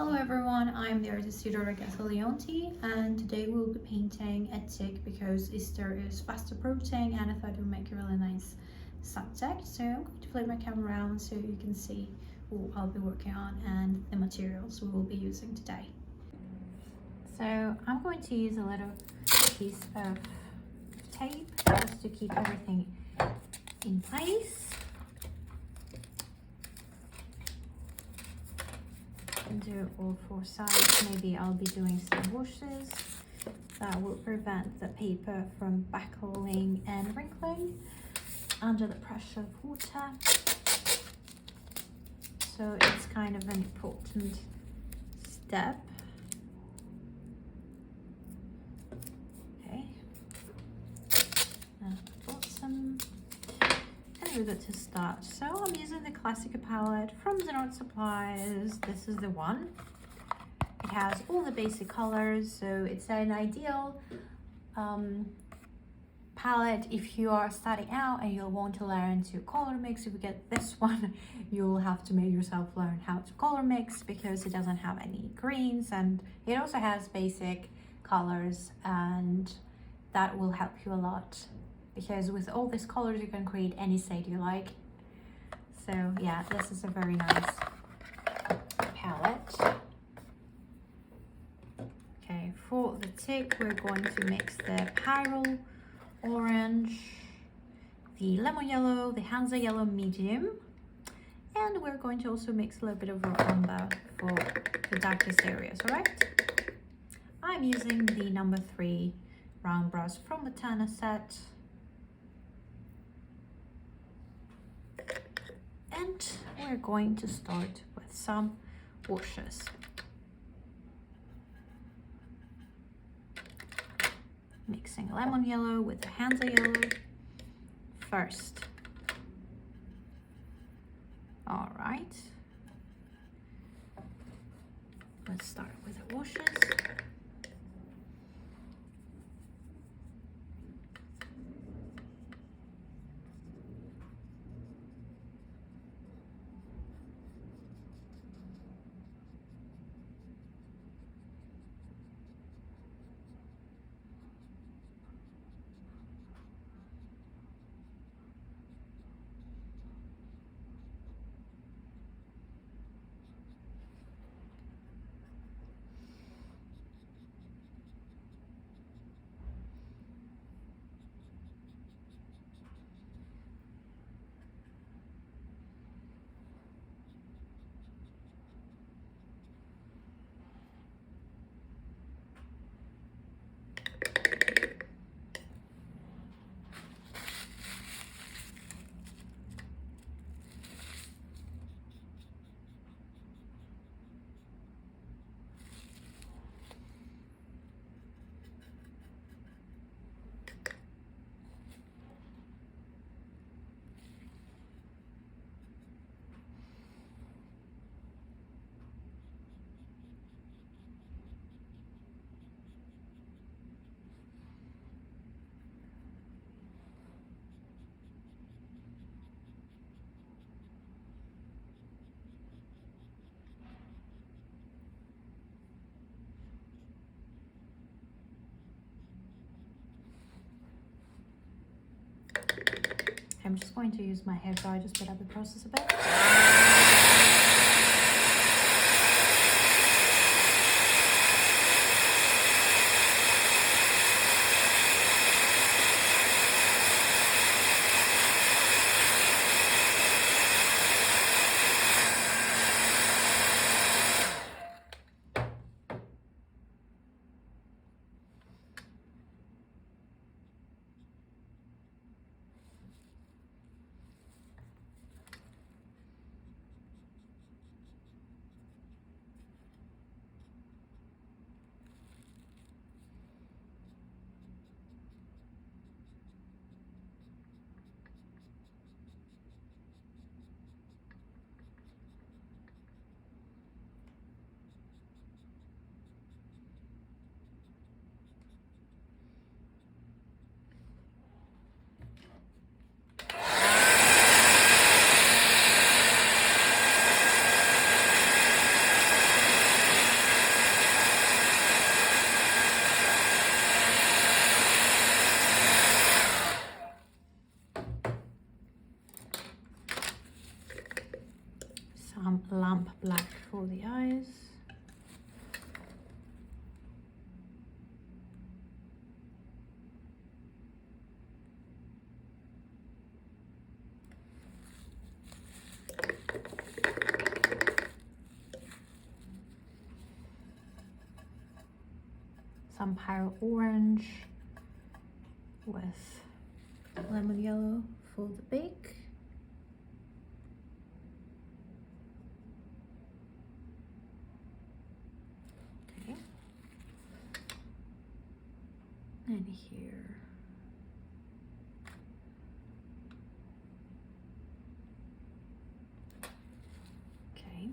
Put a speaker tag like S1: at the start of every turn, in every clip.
S1: Hello everyone, I'm the artist Theodora and today we'll be painting a tick because Easter is fast approaching and I thought it would make a really nice subject. So I'm going to flip my camera around so you can see what I'll be working on and the materials we will be using today. So I'm going to use a little piece of tape just to keep everything in place. Do all four sides. Maybe I'll be doing some washes that will prevent the paper from buckling and wrinkling under the pressure of water. So it's kind of an important step. Okay, bottom. And we're good to start. So I'm using the Classic palette from the Art Supplies. This is the one. It has all the basic colors, so it's an ideal palette if you are starting out and you'll want to learn to color mix. If you get this one, you'll have to make yourself learn how to color mix because it doesn't have any greens, and it also has basic colors, and that will help you a lot. Because with all these colors you can create any shade you like. So yeah, this is a very nice palette. Okay, for the tick we're going to mix the Pyrrole Orange, the Lemon Yellow, the Hansa Yellow Medium, and we're going to also mix a little bit of raw umber for the darkest areas, alright? I'm using the number 3 round brush from the Tanner set. And we're going to start with some washes. Mixing lemon yellow with the Hansa yellow first. All right. Let's start with the washes. I'm just going to use my hair dryer to speed up the process a bit. some pale orange with lemon yellow for the beak. Okay. And here. Okay.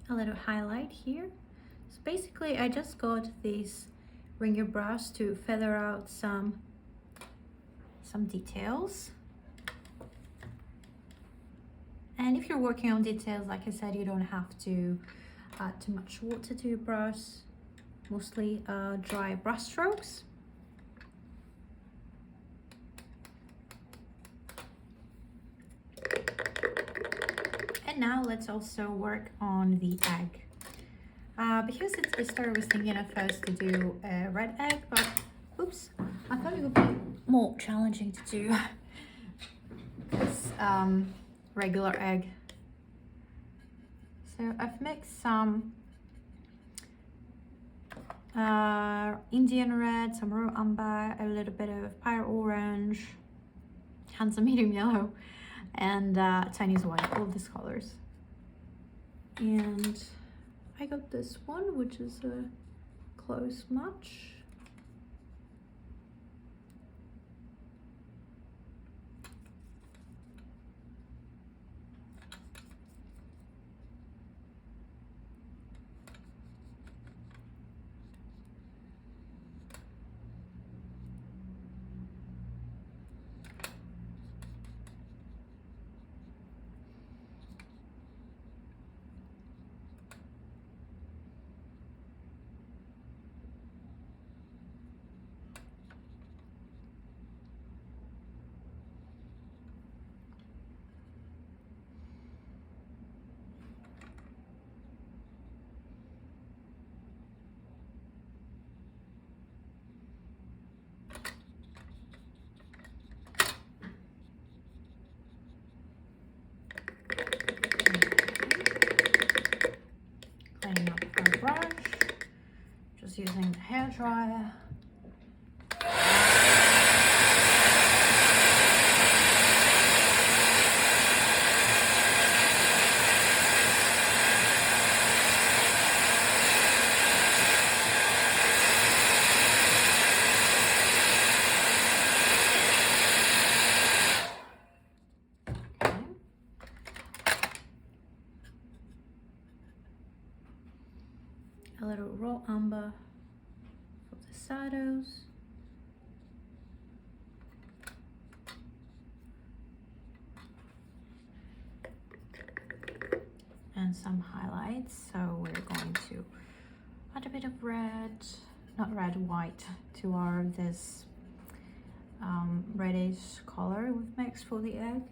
S1: A little highlight here. So basically I just got this ringer brush to feather out some details. And if you're working on details, like I said, you don't have to add too much water to your brush. Mostly dry brush strokes. And now let's also work on the egg. Because it's Easter, I was thinking at first to do a red egg, but oops, I thought it would be more challenging to do this regular egg. So I've mixed some Indian red, some raw umber, a little bit of pale orange, and some medium yellow, and Chinese white, all of these colors. And I got this one, which is a close match. dryer. A little raw umber for the shadows. And some highlights. So we're going to add a bit of red, not red, white to our this reddish color we've mixed for the egg.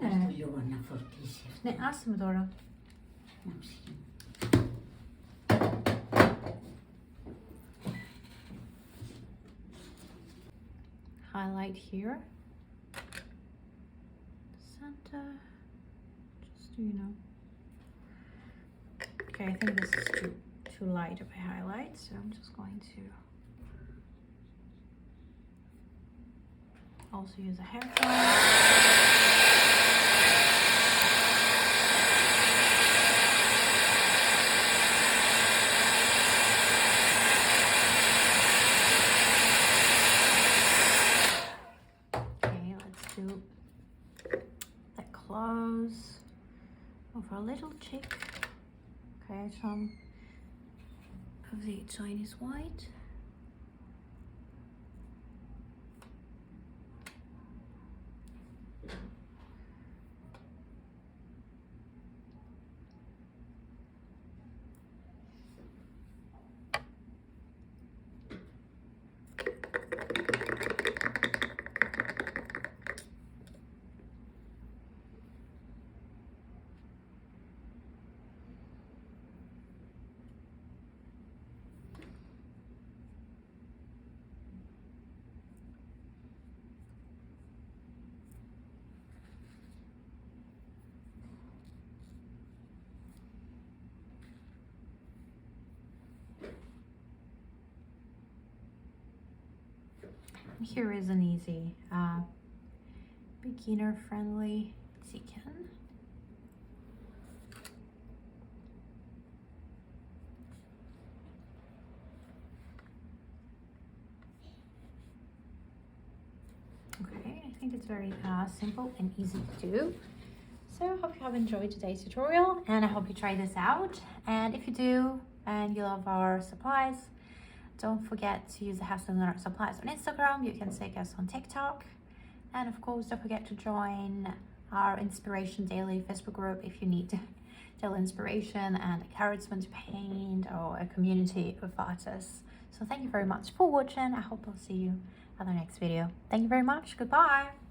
S2: Sto giovane fortissimo.
S1: Ne as mı doğru?
S2: Ne yapayım?
S1: Highlight here, center, just okay, I think this is too light of a highlight, so I'm just going to also use a hair dryer. Close of our little chick. Okay, some of the Chinese white. Here is an easy, beginner-friendly chicken. Okay, I think it's very simple and easy to do. So I hope you have enjoyed today's tutorial, and I hope you try this out. And if you do, and you love our supplies, don't forget to use the #Theodora supplies on Instagram. You can take us on TikTok. And of course, don't forget to join our Inspiration Daily Facebook group if you need daily inspiration and encouragement to paint, or a community of artists. So thank you very much for watching. I hope I'll see you at the next video. Thank you very much. Goodbye.